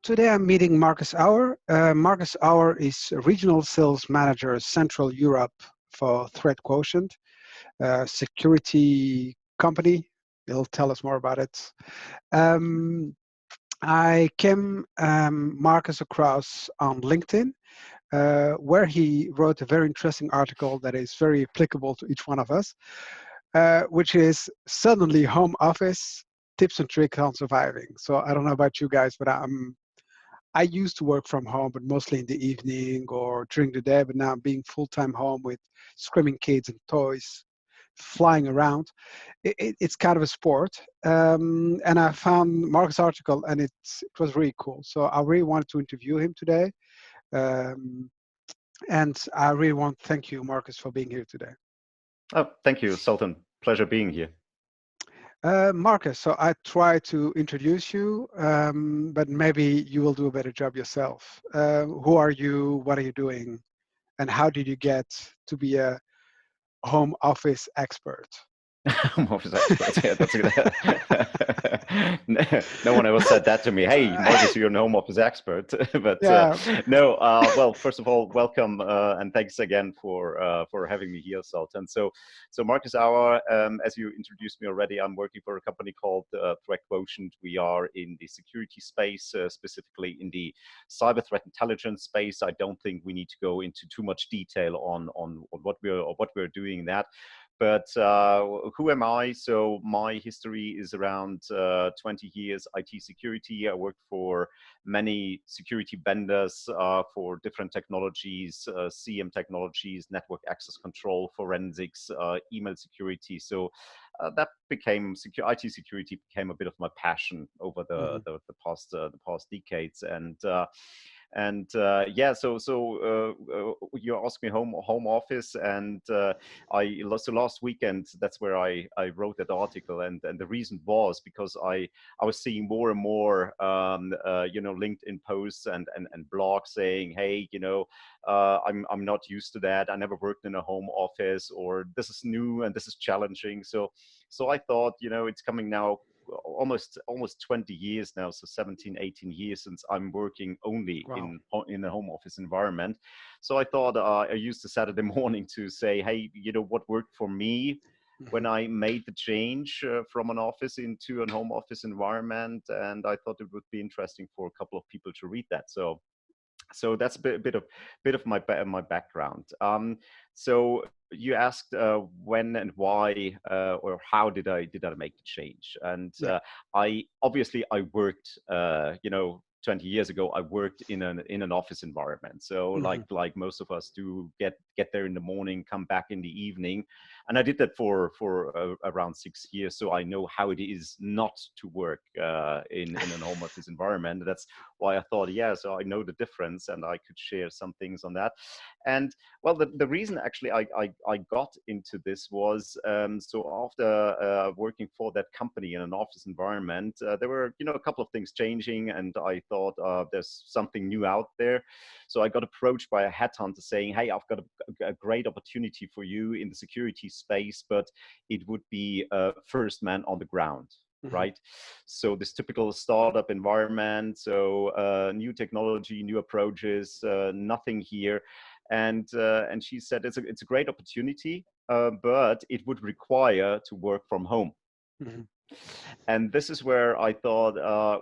Today I'm meeting Markus Auer. Markus Auer is Regional Sales Manager, Central Europe for ThreatQuotient, a security company. He'll tell us more about it. I came Markus across on LinkedIn, where he wrote a very interesting article that is very applicable to each one of us, which is Suddenly Home Office, Tips and Tricks on Surviving. So I don't know about you guys, but I used to work from home, but mostly in the evening or during the day, but now being full-time home with screaming kids and toys flying around, it's kind of a sport. And I found Mark's article and it was really cool. So I really wanted to interview him today. And I really want to thank you, Markus, for being here today. Oh, thank you, Sultan. Pleasure being here. Markus, so I try to introduce you, but maybe you will do a better job yourself. Who are you? What are you doing? And how did you get to be a home office expert? Home office expert. Yeah, that's good. No one ever said that to me. Hey, Markus, you're an home office expert. But Yeah. no. Well, first of all, welcome and thanks again for having me here, Sultan. So Markus Auer, as you introduced me already, I'm working for a company called ThreatQuotient. We are in the security space, specifically in the cyber threat intelligence space. I don't think we need to go into too much detail on what we're doing in that. But who am I? So my history is around 20 years IT security. I worked for many security vendors for different technologies, CM technologies, network access control, forensics, email security. So that became IT security became a bit of my passion over the past decades. And yeah, so you asked me home office, and so last weekend that's where I wrote that article, and the reason was because I was seeing more and more LinkedIn posts and blogs saying, hey, I'm not used to that. I never worked in a home office, or this is new and this is challenging. So I thought, it's coming now almost 20 years now, so 17, 18 years since I'm working only in a home office environment. So I thought I used the Saturday morning to say, hey, what worked for me when I made the change from an office into a home office environment, and I thought it would be interesting for a couple of people to read that. So that's a bit of my background. So you asked when and why or how did I make the change? And I worked 20 years ago, I worked in an office environment. So like most of us do, get there in the morning, come back in the evening, and I did that for around 6 years. So I know how it is not to work in an home office environment. That's why I thought, so I know the difference, and I could share some things on that. And well, the reason actually I got into this was so after working for that company in an office environment, there were a couple of things changing, and I thought there's something new out there. So I got approached by a headhunter saying, hey, I've got a great opportunity for you in the security space, but it would be first man on the ground. Right. So this typical startup environment, so new technology, new approaches, nothing here. And she said, it's a great opportunity, but it would require to work from home. And this is where I thought,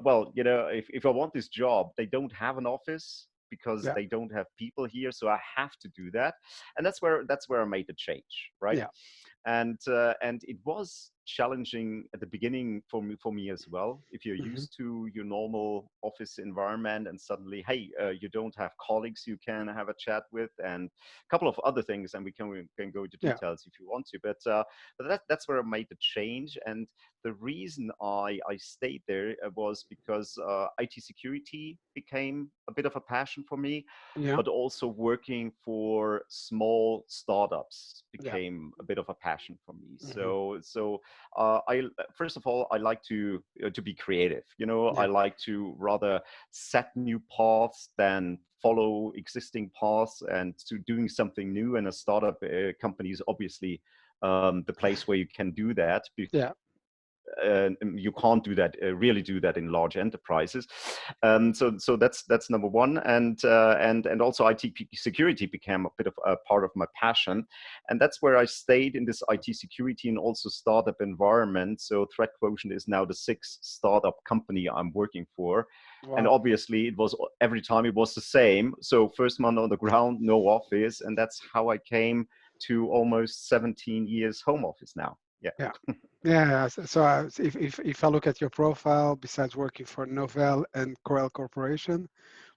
well, if I want this job, they don't have an office because they don't have people here. So I have to do that. And that's where I made the change. Right. Yeah. And it was challenging at the beginning for me as well. If you're used to your normal office environment and suddenly, hey, you don't have colleagues you can have a chat with, and a couple of other things, and we can go into details if you want to. But that's where I made the change. And the reason I stayed there was because IT security became a bit of a passion for me, but also working for small startups became a bit of a passion for me. So I first of all, I like to be creative. I like to rather set new paths than follow existing paths, and to doing something new. And a startup company is obviously the place where you can do that. you can't do that, really do that in large enterprises. So that's number one, and also IT security became a bit of a part of my passion, and that's where I stayed in this IT security and also startup environment. So ThreatQuotient is now the sixth startup company I'm working for. And Wow. obviously it was every time it was the same. So first month on the ground, no office. And that's how I came to almost 17 years home office now. Yeah. Yeah. Yeah. So if I look at your profile, besides working for Novell and Corel Corporation,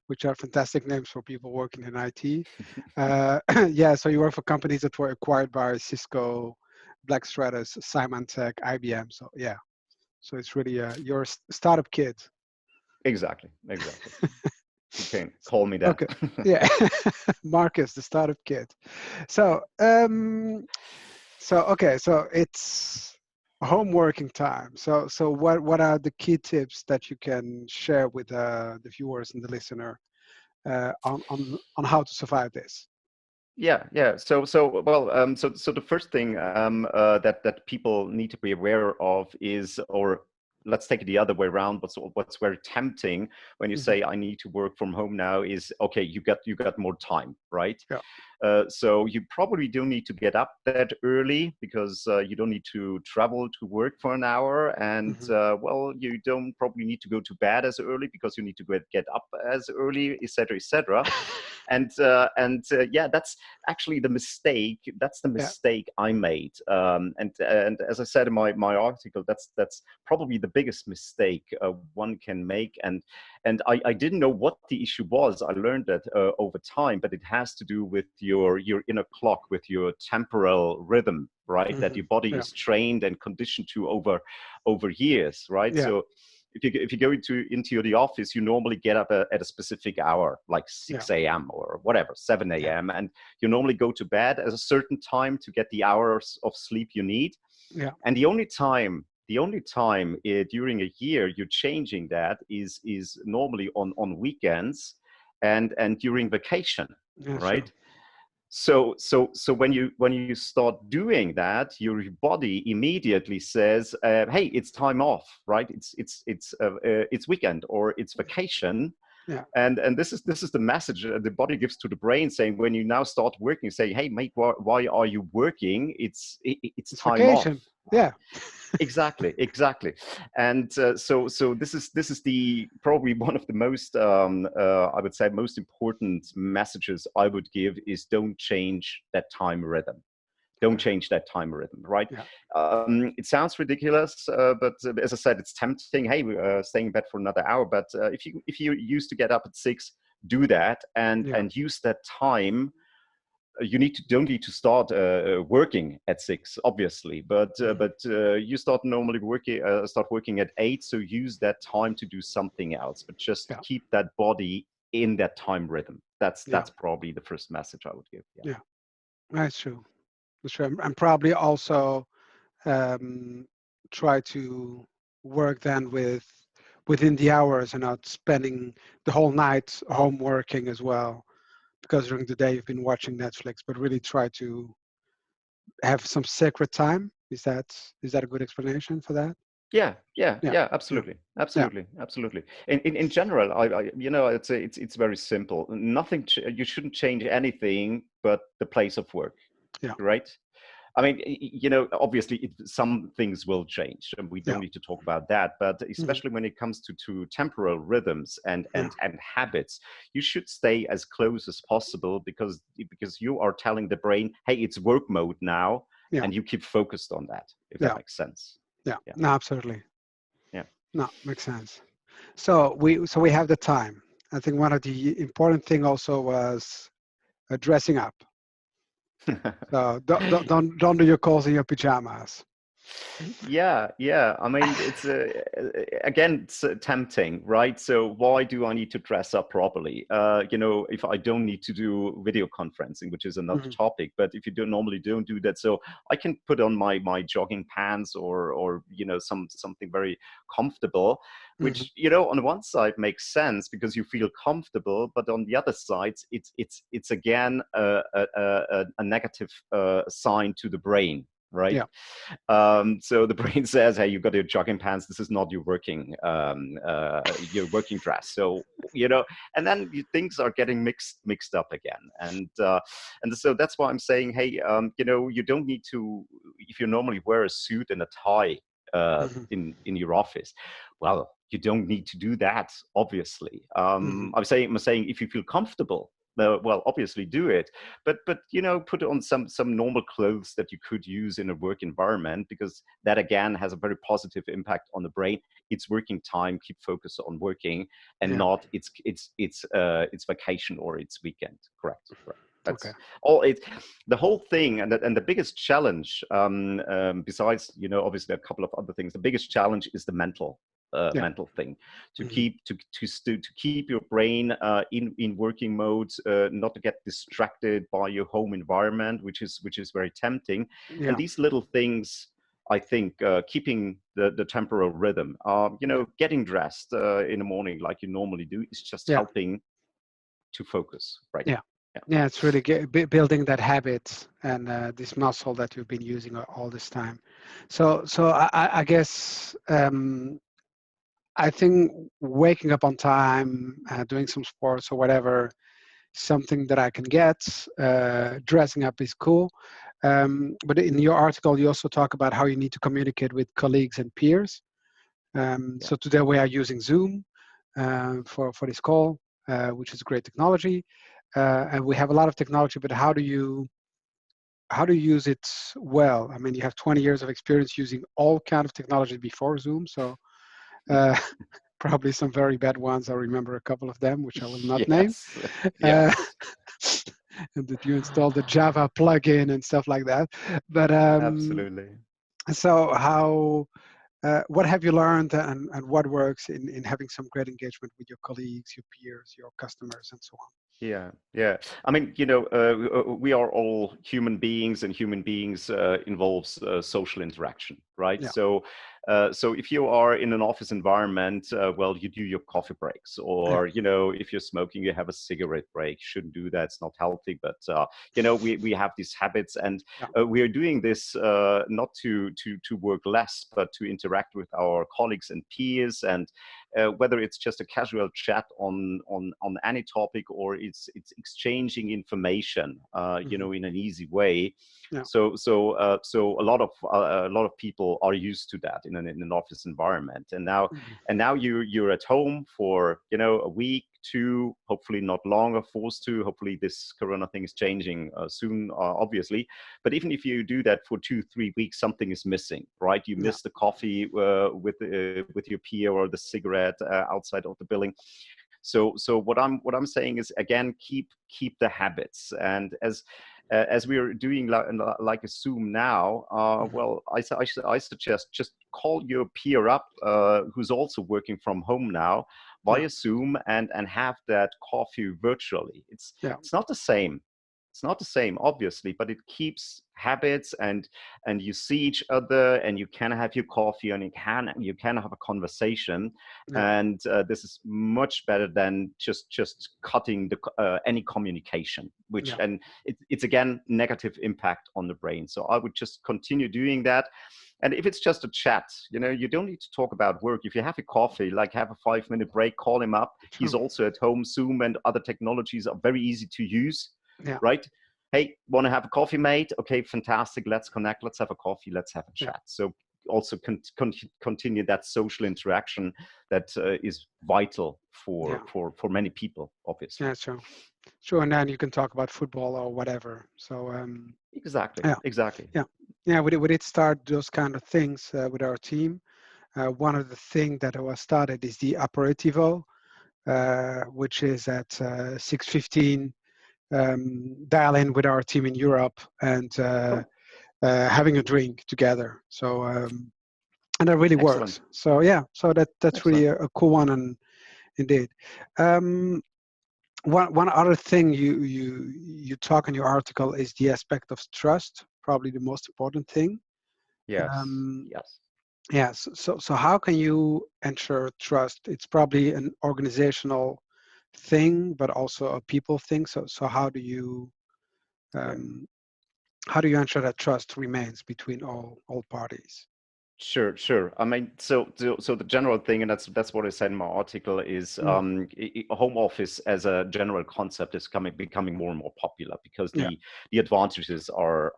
which are fantastic names for people working in IT, yeah. So you work for companies that were acquired by Cisco, Black Stratus, Symantec, IBM. So yeah. So it's really you're a startup kid. Exactly. You can call me that. Okay. Yeah. Marcus, the startup kid. So okay, so it's home working time. So what are the key tips that you can share with the viewers and the listener on how to survive this? Yeah. So the first thing that people need to be aware of is, or let's take it the other way around. What's very tempting when you Hmm. say I need to work from home now is, okay, you got more time, right? Yeah. So you probably don't need to get up that early, because you don't need to travel to work for an hour, and Hmm. well, you don't probably need to go to bed as early because you need to get up as early, etc., etc. And yeah, that's actually the mistake. That's the Yeah. mistake I made. And as I said in my article, that's probably the biggest mistake one can make. And I didn't know what the issue was. I learned that over time, but it has to do with your inner clock, with your temporal rhythm, right? That Hmm. your body Yeah. is trained and conditioned to over years, right? Yeah. So if you go into the office, you normally get up at a specific hour, like Yeah. 6 a.m. or whatever, 7 Yeah. a.m. And you normally go to bed at a certain time to get the hours of sleep you need. Yeah. And the only time during a year you're changing that is normally on weekends and during vacation, Yeah. Sure. right? So when you start doing that, your body immediately says, "Hey, it's time off, right? It's weekend or it's vacation." Yeah. And this is the message the body gives to the brain, saying, when you now start working, say, "Hey, mate, why are you working? It's It's time off." vacation. Yeah. Exactly. And so this is the probably one of the most I would say most important messages I would give is, don't change that time rhythm. Don't Okay. change that time rhythm, right? Yeah. It sounds ridiculous, but as I said, it's tempting. Hey, staying in bed for another hour, but if you used to get up at 6, do that, and Yeah. and use that time. Don't need to start working at 6, obviously, but Hmm. you start working at 8, so use that time to do something else, but just Yeah. keep that body in that time rhythm. that's Yeah. that's probably the first message I would give. Yeah. Yeah. That's true. That's true. And probably also um, try to work then within the hours and not spending the whole night home working as well, because during the day you've been watching Netflix, but really try to have some sacred time. Is that a good explanation for that? Yeah, yeah, Yeah. yeah, Yeah. absolutely, Yeah. absolutely, absolutely. In general, it's very simple. Nothing. You shouldn't change anything but the place of work, Yeah. right? I mean, obviously, some things will change, and we Yeah. don't need to talk about that. But Hmm. especially when it comes to temporal rhythms and Yeah. and and habits, you should stay as close as possible, because you are telling the brain, "Hey, it's work mode now," Yeah. and you keep focused on that. If that Yeah. makes sense. Yeah. Yeah. No, absolutely. Yeah. No, makes sense. So we have the time. I think one of the important thing also was dressing up. So don't do your calls in your pajamas. Yeah. I mean, it's again, it's tempting, right? So why do I need to dress up properly? If I don't need to do video conferencing, which is another Hmm. topic, but if you normally don't do that, so I can put on my jogging pants or something very comfortable, Hmm. which on one side makes sense because you feel comfortable, but on the other side, it's again a negative sign to the brain, right? Yeah. So the brain says, hey, you got your jogging pants, this is not your working dress. So and then things are getting mixed up again. And so that's why I'm saying, hey, you don't need to, if you normally wear a suit and a tie Hmm. in your office, well, you don't need to do that, obviously. Hmm. I'm saying if you feel comfortable, well, obviously do it, but put on some normal clothes that you could use in a work environment, because that again has a very positive impact on the brain. It's working time, keep focus on working, and Yeah. not it's vacation or it's weekend. Correct. Okay. That's all. It's the whole thing, and the biggest challenge, besides obviously a couple of other things, the biggest challenge is the Yeah. mental thing, to Hmm. keep your brain in working mode, not to get distracted by your home environment, which is very tempting. And Yeah. these little things, I think, keeping the temporal rhythm, Yeah. getting dressed in the morning like you normally do, is just Yeah. helping to focus, right? Yeah. Yeah. Yeah. It's really building that habit and this muscle that you've been using all this time. So I guess I think waking up on time, doing some sports or whatever, something that I can get. Dressing up is cool. But in your article, you also talk about how you need to communicate with colleagues and peers. Yeah. So today we are using Zoom for this call, which is great technology. And we have a lot of technology, but how do you use it well? I mean, you have 20 years of experience using all kind of technology before Zoom, so uh, probably some very bad ones. I remember a couple of them, which I will not name. Yes. Uh, Yes. and that you install the Java plugin and stuff like that. But Absolutely. so what have you learned, and what works in having some great engagement with your colleagues, your peers, your customers, and so on? Yeah. I mean, we are all human beings, and human beings involves social interaction, right? Yeah, So if you are in an office environment, well, you do your coffee breaks, yeah, or if you're smoking, you have a cigarette break. Shouldn't do that; it's not healthy. But we have these habits, and yeah, we are doing this not to work less, but to interact with our colleagues and peers, and whether it's just a casual chat on any topic, or it's exchanging information, hmm, in an easy way. yeah, So a lot of people are used to that in an office environment, and now hmm, you're at home for a week, two, hopefully not longer, forced to. Hopefully this Corona thing is changing soon, obviously. But even if you do that for 2-3 weeks, something is missing, right? You yeah, miss the coffee with your peer, or the cigarette outside of the building. So what I'm saying is, again, keep the habits. And as we are doing like a Zoom now, hmm, well, I suggest just call your peer up, who's also working from home now, yeah, via Zoom, and have that coffee virtually. yeah, It's not the same. It's not the same, obviously, but it keeps habits, and you see each other, and you can have your coffee, and you can have a conversation. yeah, And this is much better than just cutting any communication, which, yeah, and it's again negative impact on the brain. So I would just continue doing that. And if it's just a chat, you don't need to talk about work. If you have a coffee, like, have a 5-minute break, call him up. He's sure, also at home. Zoom and other technologies are very easy to use, yeah, right? Hey, want to have a coffee, mate? Okay, fantastic. Let's connect. Let's have a coffee. Let's have a yeah, chat. So also continue that social interaction that is vital yeah, for many people, obviously. yeah, sure, sure. And then you can talk about football or whatever. So Exactly. yeah, Exactly. yeah, yeah. We did start those kind of things with our team. One of the things that was started is the aperitivo, which is at 6:15. Dial in with our team in Europe and Cool. having a drink together. So and that really Excellent. works. So yeah, so that's really Excellent. a cool one, and indeed. Um, one other thing you talk in your article is the aspect of trust, probably the most important thing. Yes. Um, Yes. yeah. So how can you ensure trust? It's probably an organizational thing, but also a people thing. So how do you Yeah. um, how do you ensure that trust remains between all parties? Sure, sure. I mean, so the general thing, and that's what I said in my article, is Mm, home office as a general concept is becoming more and more popular because yeah. the advantages are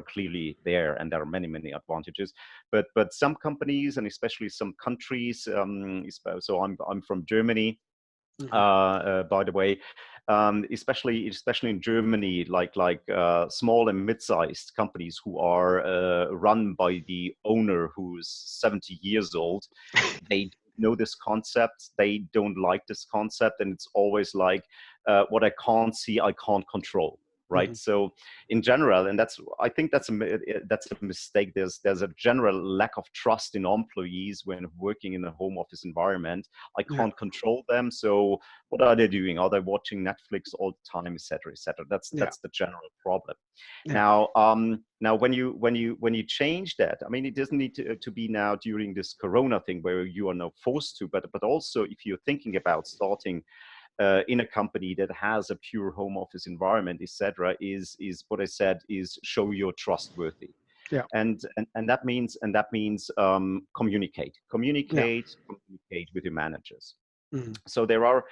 clearly there, and there are many advantages. But some companies and especially some countries, so I'm from Germany, Hmm. by the way, especially in Germany, like small and mid-sized companies who are run by the owner who's 70 years old. They know this concept. They don't like this concept, and it's always like, what I can't see, I can't control. Right. Hmm. So in general, and I think that's a mistake. There's a general lack of trust in employees when working in a home office environment. I Yeah. can't control them. So what are they doing? Are they watching Netflix all the time, et cetera, et cetera? Yeah. That's the general problem. Yeah. Now, when you change that, I mean, it doesn't need to be now during this Corona thing where you are now forced to, but also if you're thinking about starting in a company that has a pure home office environment, etc., is what I said is show you're trustworthy, Yeah. and that means Yeah. communicate with your managers. Hmm. So there are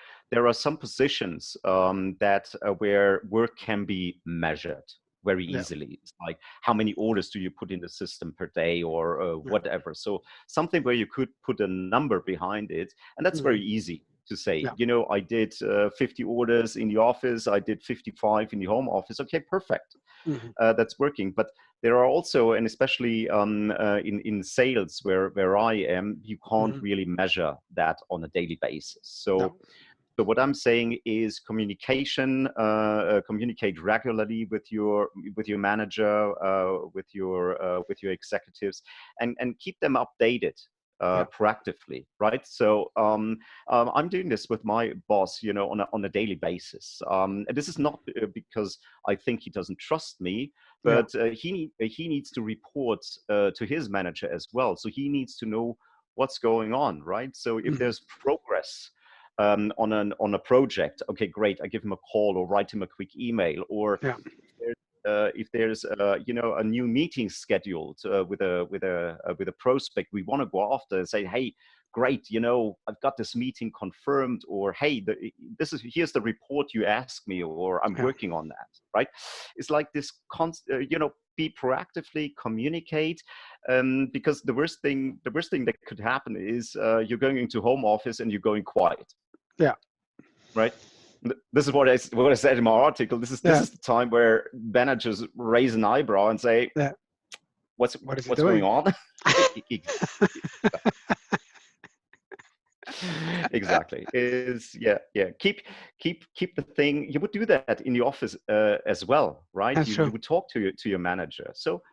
some positions that where work can be measured very Yeah. easily. It's like how many orders do you put in the system per day or Yeah. whatever. So something where you could put a number behind it, and that's very Hmm. easy to say. Yeah. I did 50 orders in the office. I did 55 in the home office. Okay, perfect. Hmm. That's working. But there are also, and especially in sales where I am, you can't Hmm. really measure that on a daily basis. So No. so what I'm saying is communicate regularly with your manager, with your executives, and keep them updated Yeah. proactively, right? So I'm doing this with my boss, on a daily basis. And this is not because I think he doesn't trust me, Yeah. but he needs to report to his manager as well. So he needs to know what's going on, right? So if Hmm. there's progress on a project, okay, great. I give him a call or write him a quick email, or Yeah. if there's a new meeting scheduled with a prospect we want to go after and say, hey, great, I've got this meeting confirmed, or hey, here's the report you asked me, or I'm Yeah. working on that, right? It's like this be proactively communicate, because the worst thing that could happen is you're going into home office and you're going quiet, Yeah. right? This is what I said in my article. This Yeah. is the time where managers raise an eyebrow and say, Yeah. "What's What is he what's going doing? on?" Exactly. Is yeah. Keep the thing. You would do that in the office as well, right? That's You true. would talk to your manager. So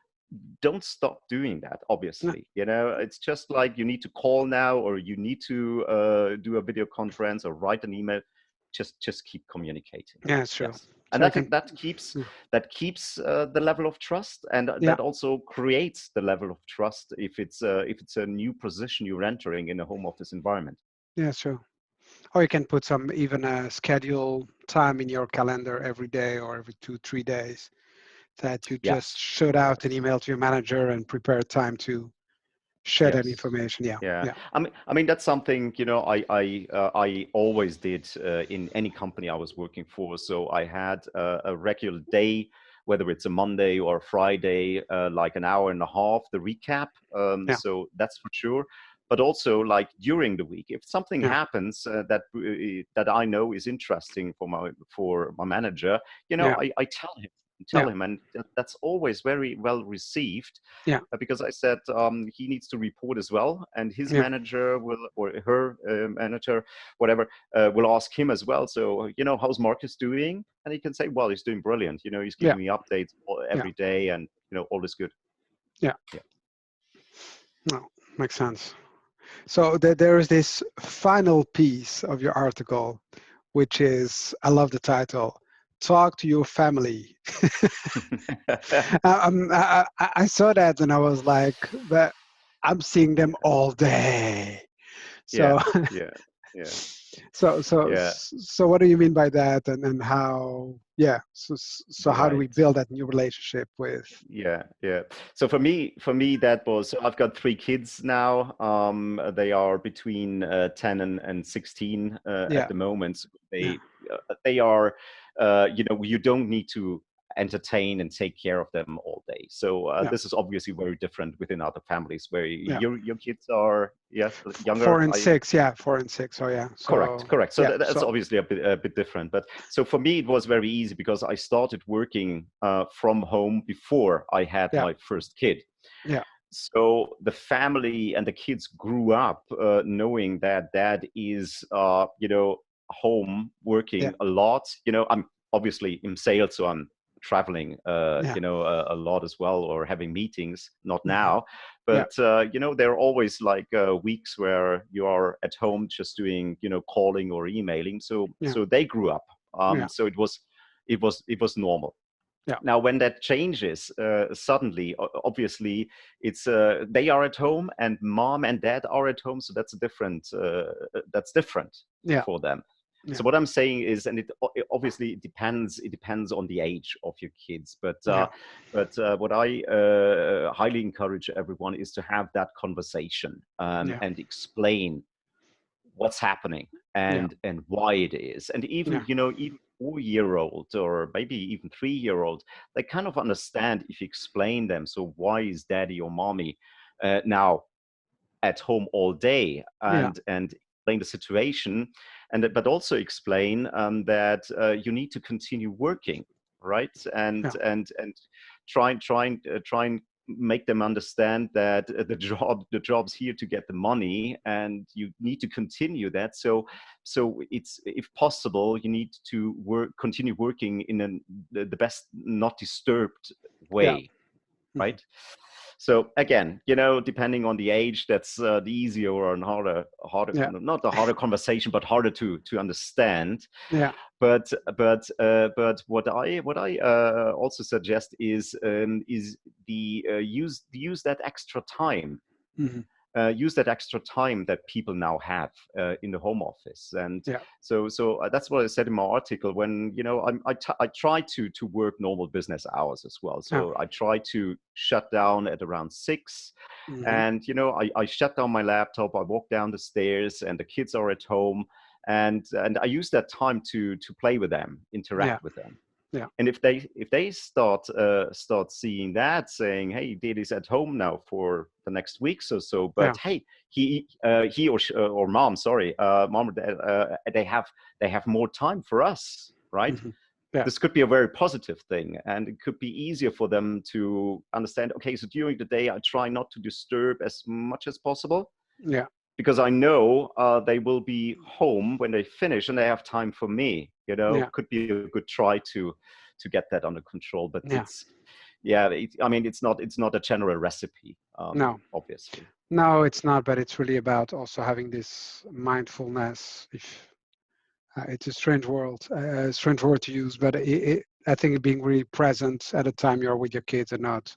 don't stop doing that. No. Obviously, it's just like you need to call now, or you need to do a video conference or write an email. Just keep communicating. Yeah, it's true. Yes, and So I you can. think that keeps the level of trust, and Yeah. that also creates the level of trust if it's a new position you're entering in a home office environment. Yeah, it's true. Or you can put some even a schedule time in your calendar every day or every 2, 3 days that you just Yes, shoot out an email to your manager and prepare time to share that yes. information. Yeah. Yeah, Yeah. I mean that's something I always did in any company I was working for. So I had a regular day, whether it's a Monday or a Friday, like an hour and a half, the recap. Yeah. So that's for sure. But also like during the week, if something Yeah. happens that I know is interesting for my manager, Yeah. I tell him, Yeah. and that's always very well received, Yeah. because I said he needs to report as well, and his Yeah. manager will, or her manager, whatever, will ask him as well. So, how's Marcus doing? And he can say, well, he's doing brilliant. He's Yeah. giving me updates Yeah. every day, and all is good. Yeah. Yeah. No, makes sense. So there is this final piece of your article, which is, I love the title, Talk to Your Family. I saw that and I was like, but I'm seeing them all day. So Yeah. Yeah. Yeah. Yeah. So what do you mean by that, and how? Yeah. So how do we Right. build that new relationship with? Yeah, yeah. So for me, that was. So I've got three kids now. They are between 10 and 16 at Yeah. the moment. Yeah. They are, you don't need to entertain and take care of them all day. So Yeah. this is obviously very different within other families where Yeah. your kids are, yes, Four younger. and six. Yeah. 4 and 6. Oh yeah. Correct, So correct. So yeah. that's So obviously a bit different. But so for me, it was very easy because I started working from home before I had yeah. my first kid. Yeah. So the family and the kids grew up knowing that dad is, home Yeah. working a lot. I'm obviously in sales, so I'm traveling, Yeah. a lot as well, or having meetings. Not Hmm. now, Yeah. but there are always like weeks where you are at home just doing, calling or emailing. So Yeah. so they grew up. Yeah. So it was normal. Yeah. Now, when that changes suddenly, obviously, it's they are at home and mom and dad are at home, so that's different Yeah. for them. Yeah. So what I'm saying is, and it obviously it depends. It depends on the age of your kids, Yeah. but what I highly encourage everyone is to have that conversation Yeah. and explain what's happening Yeah. and why it is. And even Yeah. even 4-year-old or maybe even 3-year-old, they kind of understand if you explain them. So why is daddy or mommy now at home all day, Yeah. and explain the situation, but also explain that you need to continue working, right? and Yeah. and and try and make them understand that the job's here to get the money, and you need to continue that. So it's, if possible, you need to continue working in the best not disturbed Yeah. way, Hmm. right? So again, depending on the age, that's the easier or harder, Yeah. not the harder conversation, but harder to understand. Yeah. But what I also suggest is the use that extra time. Hmm. Use that extra time that people now have in the home office. And Yeah. so that's what I said in my article. When I try to work normal business hours as well. Yeah. So I try to shut down at around 6, Hmm. and I shut down my laptop. I walk down the stairs, and the kids are at home, and I use that time to play with them, Yeah. interact with them. Yeah. And if they start seeing that, saying, "Hey, Daddy's at home now for the next weeks or so," but Yeah. hey, he or mom, sorry, mom or dad, they have more time for us, right? Hmm. Yeah. This could be a very positive thing, and it could be easier for them to understand. Okay, so during the day, I try not to disturb as much as possible, Yeah. because I know they will be home when they finish and they have time for me. Yeah. Could be a good try to get that under control. But Yeah. I mean, it's not a general recipe, No. obviously. No, it's not. But it's really about also having this mindfulness. If it's a strange word to use, but I think being really present at a time you're with your kids and not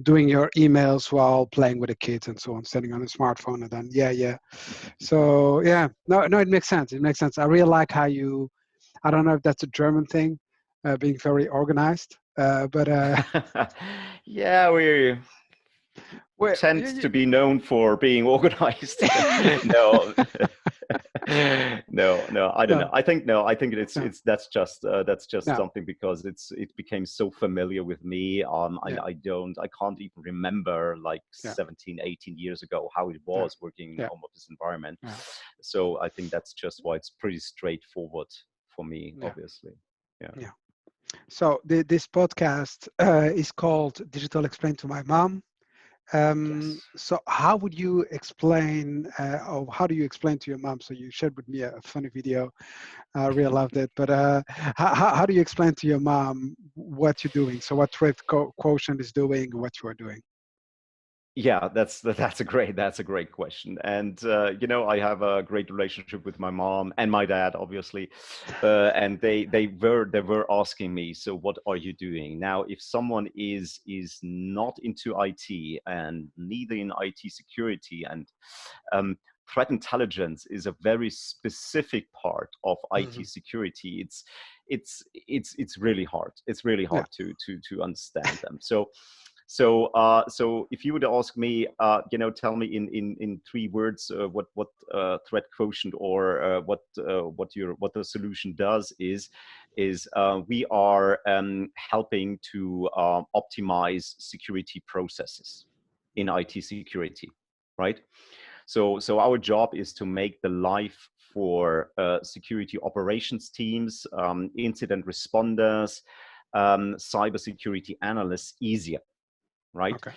doing your emails while playing with the kids and so on, sitting on a smartphone and then yeah. So yeah, no, it makes sense. It makes sense. I really like how you. I don't know if that's a German thing, being very organized, but Yeah, we well, tend to be known for being organized. No. No, I don't know. no, I think no. I think it's no, it's that's just no, something because it became so familiar with me. yeah, I can't even remember like yeah, 17, 18 years ago how it yeah, was working in a yeah, home office environment. yeah, So I think that's just why it's pretty straightforward for me, yeah, obviously. Yeah. yeah. So this podcast is called Digital Explained to My Mom. Yes. So how would you explain, or how do you explain to your mom? So you shared with me a funny video. I really loved it. But how do you explain to your mom what you're doing? So what Quotient is doing, what you are doing? Yeah, that's a great question. And I have a great relationship with my mom and my dad, obviously. And they were asking me, so what are you doing now? If someone is not into IT and neither in IT security, and um, threat intelligence is a very specific part of Hmm. IT security. It's really hard. It's really Yeah. hard to understand them. So if you would ask me, tell me in 3 words what threat quotient or what the solution does is we are helping to optimize security processes in IT security, right? So our job is to make the life for security operations teams, incident responders, cybersecurity analysts easier, right? Okay.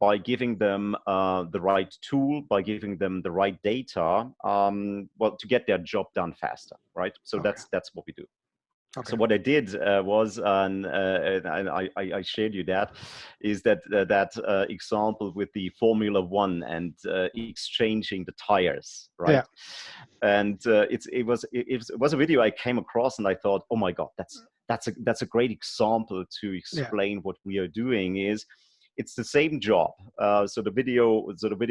By giving them the right tool, by giving them the right data, well, to get their job done faster, right? So Okay. that's what we do. Okay. So what I did was, and I shared you that, is that example with the Formula One and exchanging the tires, right? Yeah. And it was a video I came across, and I thought, oh my God, that's a great example to Yeah. explain what we are doing. Is it's the same job. So the video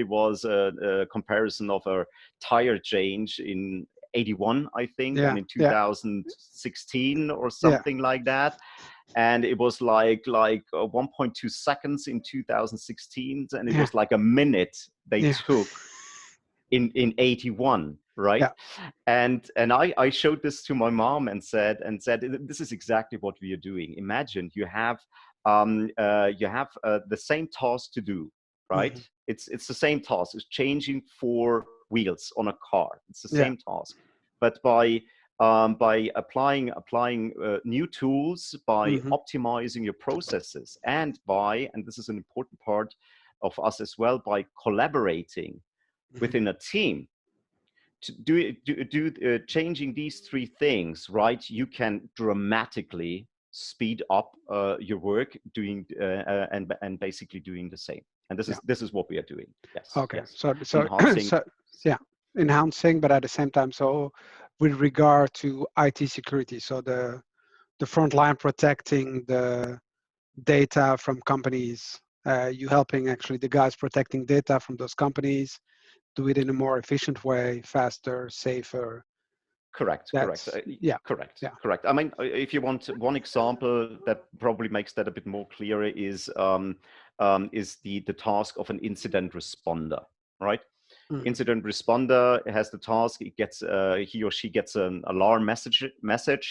was a comparison of a tire change in 81, I think, Yeah. and in Yeah. 2016 or Yeah. something like that. And it was like 1.2 seconds in 2016, and it Yeah. was like a minute they Yeah. took in 81, right? Yeah. And I showed this to my mom and said, this is exactly what we are doing. Imagine you have the same task to do, right? Hmm. It's the same task. It's changing 4 wheels on a car. It's the Yeah. same task, but by applying new tools, by Hmm. optimizing your processes, and this is an important part of us as well, by collaborating Hmm. within a team to changing these 3 things, right? You can dramatically speed up your work doing and basically doing the same. And this Yeah. is what we are doing. Yes, Okay. yes, So enhancing. so yeah, enhancing, but at the same time, so with regard to IT security, so the front line protecting the data from companies, you helping actually the guys protecting data from those companies, do it in a more efficient way, faster, safer. Correct, correct, That's yeah, correct, yeah. correct. I mean, if you want one example that probably makes that a bit more clearer is the task of an incident responder, right? Hmm. Incident responder has the task. He or she gets an alarm message.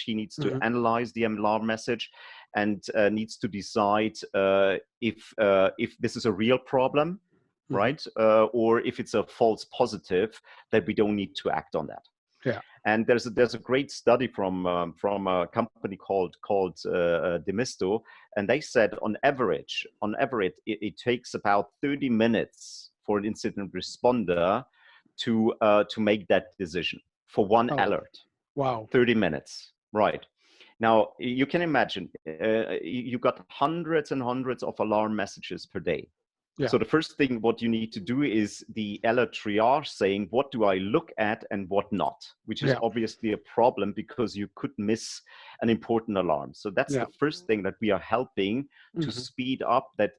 He needs to Hmm. analyze the alarm message and needs to decide if this is a real problem, Hmm. right? Or if it's a false positive, that we don't need to act on that. Yeah. And there's a great study from a company called Demisto, and they said on average it takes about 30 minutes for an incident responder to make that decision for one Oh, alert. wow. 30 minutes, right? Now you can imagine you got hundreds and hundreds of alarm messages per day. Yeah. So the first thing what you need to do is the alert triage, saying what do I look at and what not, which is Yeah. obviously a problem because you could miss an important alarm. So that's Yeah. the first thing that we are helping to Hmm. speed up that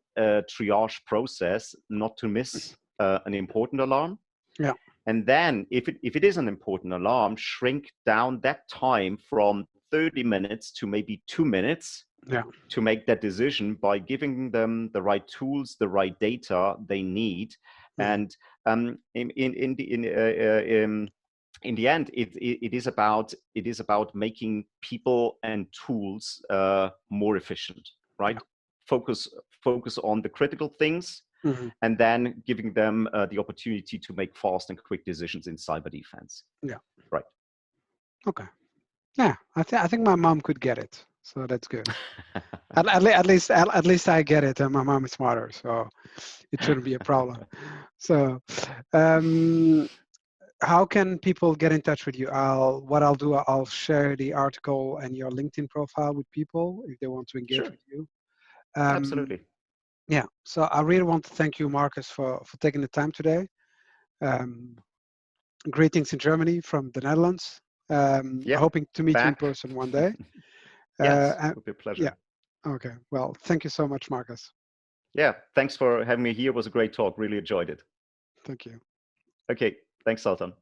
triage process, not to miss an important alarm. Yeah. And then if it is an important alarm, shrink down that time from 30 minutes to maybe 2 minutes Yeah. to make that decision by giving them the right tools, the right data they need. Hmm. And in the end, it is about making people and tools more efficient, Yeah. right? Focus on the critical things, Hmm. and then giving them the opportunity to make fast and quick decisions in cyber defense. Yeah. Right. Okay. Yeah. I think my mom could get it, so that's good. At least I get it, and my mom is smarter, so it shouldn't be a problem. So, um, how can people get in touch with you? I'll share the article and your LinkedIn profile with people if they want to engage Sure. with you. Um, Absolutely. yeah. So I really want to thank you, Marcus, for taking the time today. Um, Greetings in Germany from the Netherlands. Yeah. Hoping to meet you in Back. person one day. Yes. And Would be a yeah. pleasure. Okay. Well, thank you so much, Marcus. Yeah. Thanks for having me here. It was a great talk. Really enjoyed it. Thank you. Okay. Thanks, Sultan.